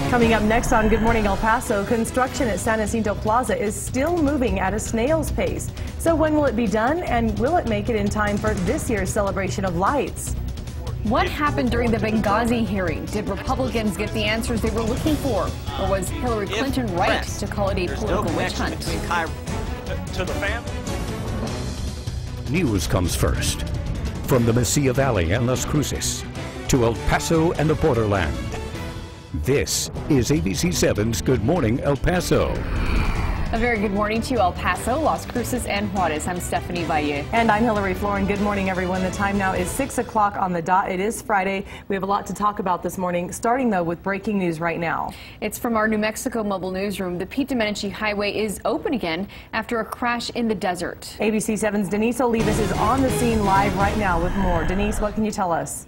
Coming up next on Good Morning El Paso, construction at San Jacinto Plaza is still moving at a snail's pace. So when will it be done, and will it make it in time for this year's celebration of lights? What happened during the Benghazi hearing? Did Republicans get the answers they were looking for? Or was Hillary Clinton right to call it a political witch hunt? To the family. News comes first. From the Mesilla Valley and Las Cruces to El Paso and the borderland. This is ABC7's Good Morning El Paso. A very good morning to you, El Paso, Las Cruces, and Juarez. I'm Stephanie Valle. And I'm Hillary Floren. Good morning, everyone. The time now is 6 o'clock on the dot. It is Friday. We have a lot to talk about this morning, starting, though, with breaking news right now. It's from our New Mexico mobile newsroom. The Pete Domenici Highway is open again after a crash in the desert. ABC7's Denise Olivas is on the scene live right now with more. Denise, what can you tell us?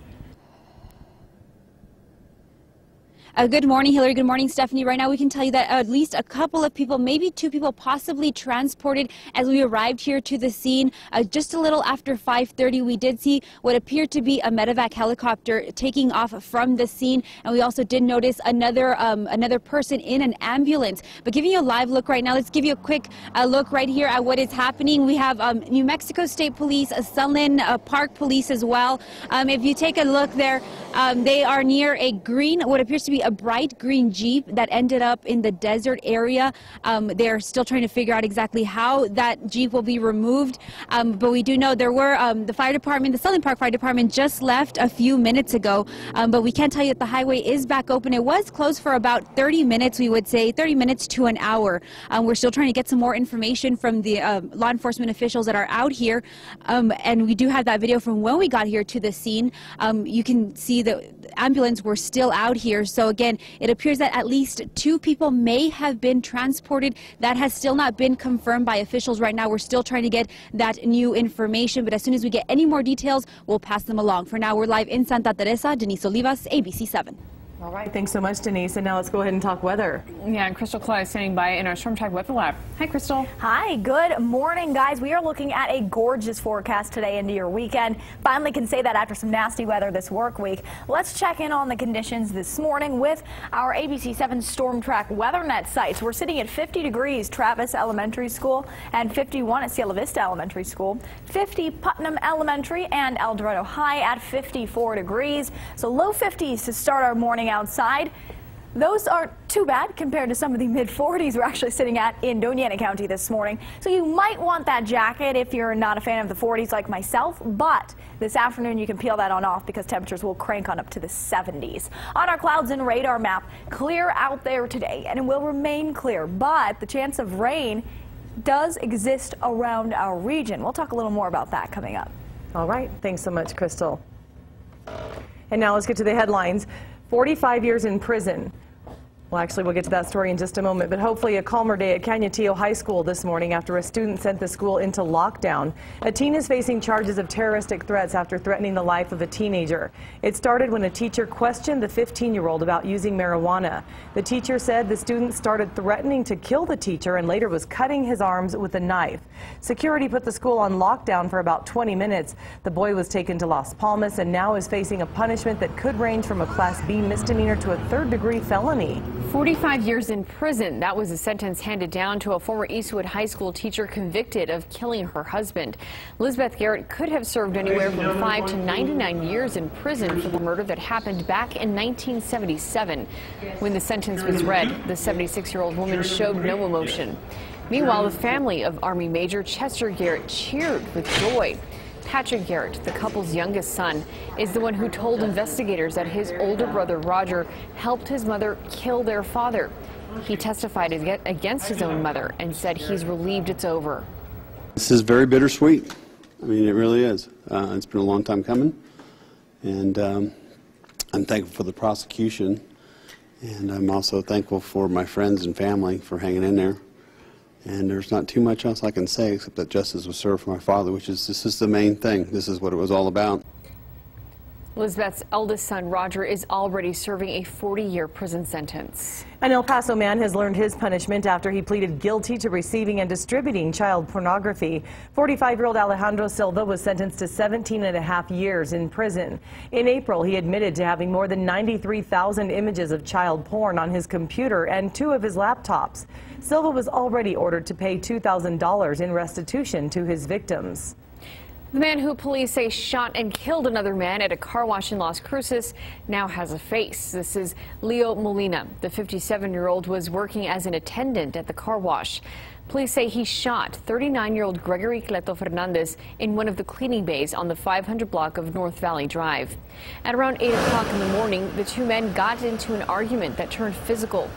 Good morning, Hillary. Good morning, Stephanie. Right now we can tell you that at least a couple of people, maybe two people, possibly transported as we arrived here to the scene. Just a little after 5:30, we did see what appeared to be a medevac helicopter taking off from the scene, and we also did notice another person in an ambulance. But giving you a live look right now, let's give you a quick look right here at what is happening. We have New Mexico State Police, Sunland Park Police as well. If you take a look there, they are near a green, what appears to be a bright green Jeep that ended up in the desert area. They're still trying to figure out exactly how that Jeep will be removed. But we do know there were the fire department, the Sunland Park Fire Department just left a few minutes ago. But we can tell you that the highway is back open. It was closed for about 30 minutes, we would say 30 minutes to an hour. We're still trying to get some more information from the law enforcement officials that are out here. And we do have that video from when we got here to the scene. You can see the ambulance were still out here. So again, it appears that at least two people may have been transported. That has still not been confirmed by officials right now. We're still trying to get that new information, but as soon as we get any more details, we'll pass them along. For now, we're live in Santa Teresa. Denise Olivas, ABC7. All right, thanks so much, Denise. And now let's go ahead and talk weather. Yeah, and Crystal Clay is standing by in our Storm Type Weather Lab. Hi, Crystal. Hi, good morning, guys. We are looking at a gorgeous forecast today into your weekend. Finally can say that after some nasty weather this work week. Let's check in on the conditions this morning with our ABC7 Storm Track WeatherNet sites. We're sitting at 50 degrees Travis Elementary School and 51 at Cielo Vista Elementary School, 50 Putnam Elementary and El Dorado High at 54 degrees. So low 50s to start our morning outside. Those aren't too bad compared to some of the mid-40s we're actually sitting at in Doña Ana County this morning. So you might want that jacket if you're not a fan of the 40s like myself, but this afternoon you can peel that on off because temperatures will crank on up to the 70s. On our clouds and radar map, clear out there today, and it will remain clear, but the chance of rain does exist around our region. We'll talk a little more about that coming up. All right, thanks so much, Crystal. And now let's get to the headlines. 45 years in prison. Well, actually, we'll get to that story in just a moment, but hopefully a calmer day at Cañutillo High School this morning after a student sent the school into lockdown. A teen is facing charges of terroristic threats after threatening the life of a teenager. It started when a teacher questioned the 15-year-old about using marijuana. The teacher said the student started threatening to kill the teacher and later was cutting his arms with a knife. Security put the school on lockdown for about 20 minutes. The boy was taken to Las Palmas and now is facing a punishment that could range from a Class B misdemeanor to a third-degree felony. 45 years in prison. That was a sentence handed down to a former Eastwood High School teacher convicted of killing her husband. Elizabeth Garrett could have served anywhere from 5 to 99 years in prison for the murder that happened back in 1977. When the sentence was read, the 76-year-old woman showed no emotion. Meanwhile, the family of Army Major Chester Garrett cheered with joy. Patrick Garrett, the couple's youngest son, is the one who told investigators that his older brother Roger helped his mother kill their father. He testified against his own mother and said he's relieved it's over. This is very bittersweet. I mean, it really is. It's been a long time coming, and I'm thankful for the prosecution, and I'm also thankful for my friends and family for hanging in there. And there's not too much else I can say except that justice was served for my father, which is, this is the main thing. This is what it was all about. Elizabeth's eldest son, Roger, is already serving a 40-year prison sentence. An El Paso man has learned his punishment after he pleaded guilty to receiving and distributing child pornography. 45-year-old Alejandro Silva was sentenced to 17.5 years in prison. In April, he admitted to having more than 93,000 images of child porn on his computer and 2 of his laptops. Silva was already ordered to pay $2,000 in restitution to his victims. The man who police say shot and killed another man at a car wash in Las Cruces now has a face. This is Leo Molina. The 57-year-old was working as an attendant at the car wash. Police say he shot 39-year-old Gregory Cleto Fernandez in one of the cleaning bays on the 500 block of North Valley Drive. At around 8 o'clock in the morning, the 2 men got into an argument that turned physical,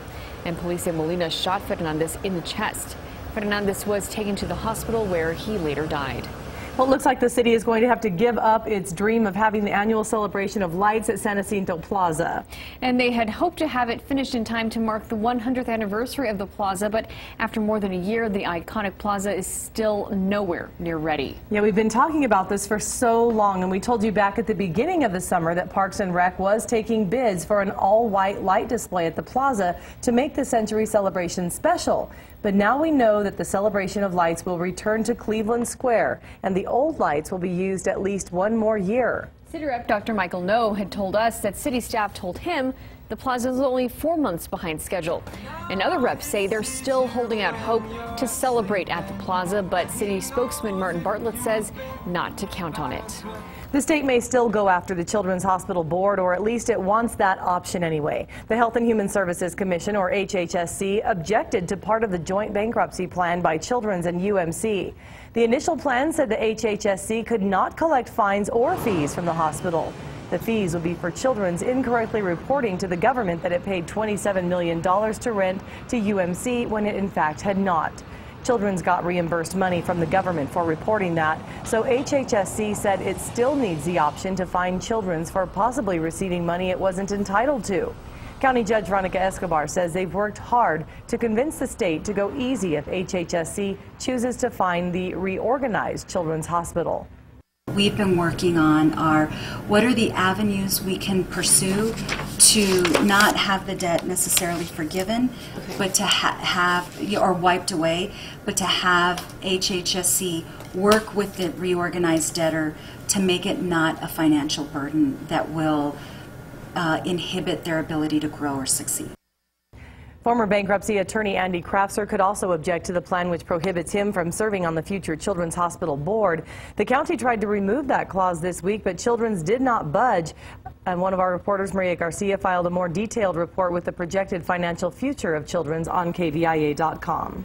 and police say Molina shot Fernandez in the chest. Fernandez was taken to the hospital where he later died. Well, it looks like the city is going to have to give up its dream of having the annual celebration of lights at San Jacinto Plaza. And they had hoped to have it finished in time to mark the 100th anniversary of the plaza, but after more than a year, the iconic plaza is still nowhere near ready. Yeah, we've been talking about this for so long, and we told you back at the beginning of the summer that Parks and Rec was taking bids for an all-white light display at the plaza to make the century celebration special. But now we know that the celebration of lights will return to Cleveland Square, and the old lights will be used at least 1 more year. City Rep Dr. Michael No had told us that city staff told him the plaza is only 4 months behind schedule. And other reps say they're still holding out hope to celebrate at the plaza, but city spokesman Martin Bartlett says not to count on it. The state may still go after the Children's Hospital Board, or at least it wants that option anyway. The Health and Human Services Commission, or HHSC, objected to part of the joint bankruptcy plan by Children's and UMC. The initial plan said the HHSC could not collect fines or fees from the hospital. The fees would be for Children's incorrectly reporting to the government that it paid $27 million to rent to UMC when it in fact had not. Children's got reimbursed money from the government for reporting that, so HHSC said it still needs the option to fine Children's for possibly receiving money it wasn't entitled to. County Judge Veronica Escobar says they've worked hard to convince the state to go easy if HHSC chooses to fine the reorganized Children's Hospital. We've been working on what are the avenues we can pursue to not have the debt necessarily forgiven, but to have or wiped away, but to have HHSC work with the reorganized debtor to make it not a financial burden that will inhibit their ability to grow or succeed. Former bankruptcy attorney Andy Krafser could also object to the plan which prohibits him from serving on the future Children's Hospital Board. The county tried to remove that clause this week, but Children's did not budge. And one of our reporters, Maria Garcia, filed a more detailed report with the projected financial future of Children's on KVIA.com.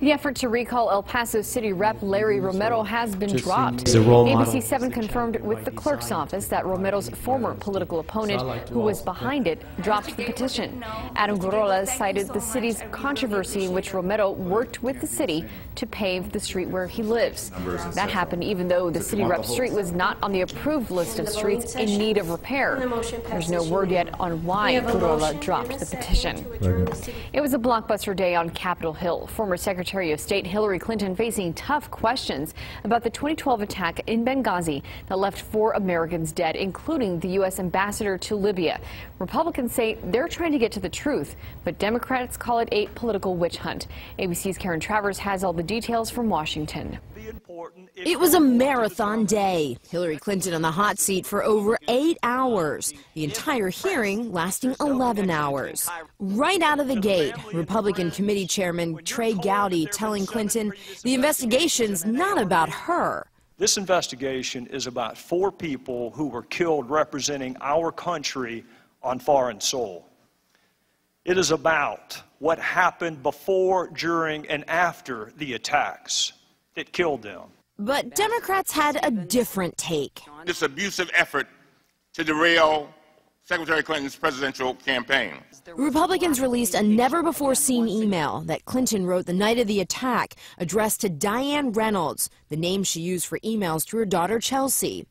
The effort to recall El Paso City Rep Larry Romero has been dropped. ABC 7 confirmed with the clerk's office that Romero's former political opponent, who was behind it, dropped the petition. Adam Gorola cited the city's controversy in which Romero worked with the city to pave the street where he lives. That happened even though the city rep street was not on the approved list of streets in need of repair. There's no word yet on why Gorola dropped the petition. It was a blockbuster day on Capitol Hill. Former Secretary of State Hillary Clinton facing tough questions about the 2012 attack in Benghazi that left 4 Americans dead, including the U.S. ambassador to Libya. Republicans say they're trying to get to the truth, but Democrats call it a political witch hunt. ABC's Karen Travers has all the details from Washington. It was a marathon day. Hillary Clinton on the hot seat for over 8 hours. The entire hearing lasting 11 hours. Right out of the gate, Republican Committee Chairman Trey Gowdy telling Clinton the investigation's not about her. This investigation is about 4 people who were killed representing our country on foreign soil. It is about what happened before, during, and after the attacks that killed them. But Democrats had a different take. This abusive effort to derail Secretary Clinton's presidential campaign. Republicans released a never-before-seen email that Clinton wrote the night of the attack, addressed to Diane Reynolds, the name she used for emails to her daughter Chelsea.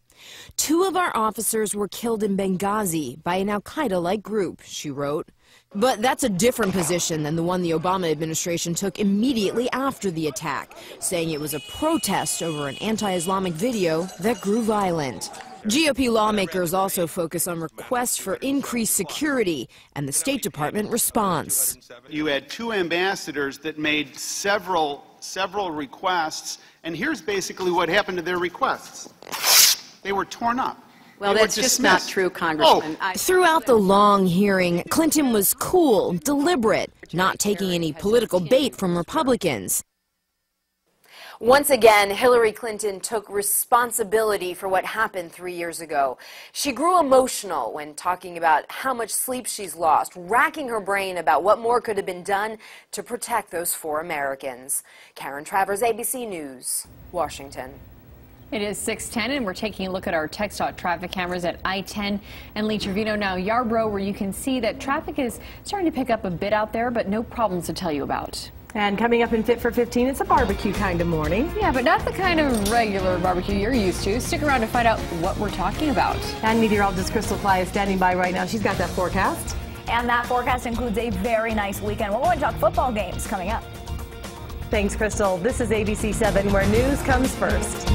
2 of our officers were killed in Benghazi by an al-Qaeda-like group, she wrote. But that's a different position than the one the Obama administration took immediately after the attack, saying it was a protest over an anti-Islamic video that grew violent. GOP lawmakers also focus on requests for increased security and the State Department response. You had 2 ambassadors that made several requests, and here's basically what happened to their requests. They were torn up. Well, that's just not true, Congressman. Throughout the long hearing, Clinton was cool, deliberate, not taking any political bait from Republicans. Once again, Hillary Clinton took responsibility for what happened 3 years ago. She grew emotional when talking about how much sleep she's lost, racking her brain about what more could have been done to protect those 4 Americans. Karen Travers, ABC News, Washington. It is 6:10, and we're taking a look at our TxDOT traffic cameras at I-10 and Lee Trevino, now Yarborough, where you can see that traffic is starting to pick up a bit out there, but no problems to tell you about. And coming up in Fit for 15, it's a barbecue kind of morning. Yeah, but not the kind of regular barbecue you're used to. Stick around to find out what we're talking about. And meteorologist Crystal Fly is standing by right now. She's got that forecast. And that forecast includes a very nice weekend. We're going to talk football games coming up. Thanks, Crystal. This is ABC 7, where news comes first.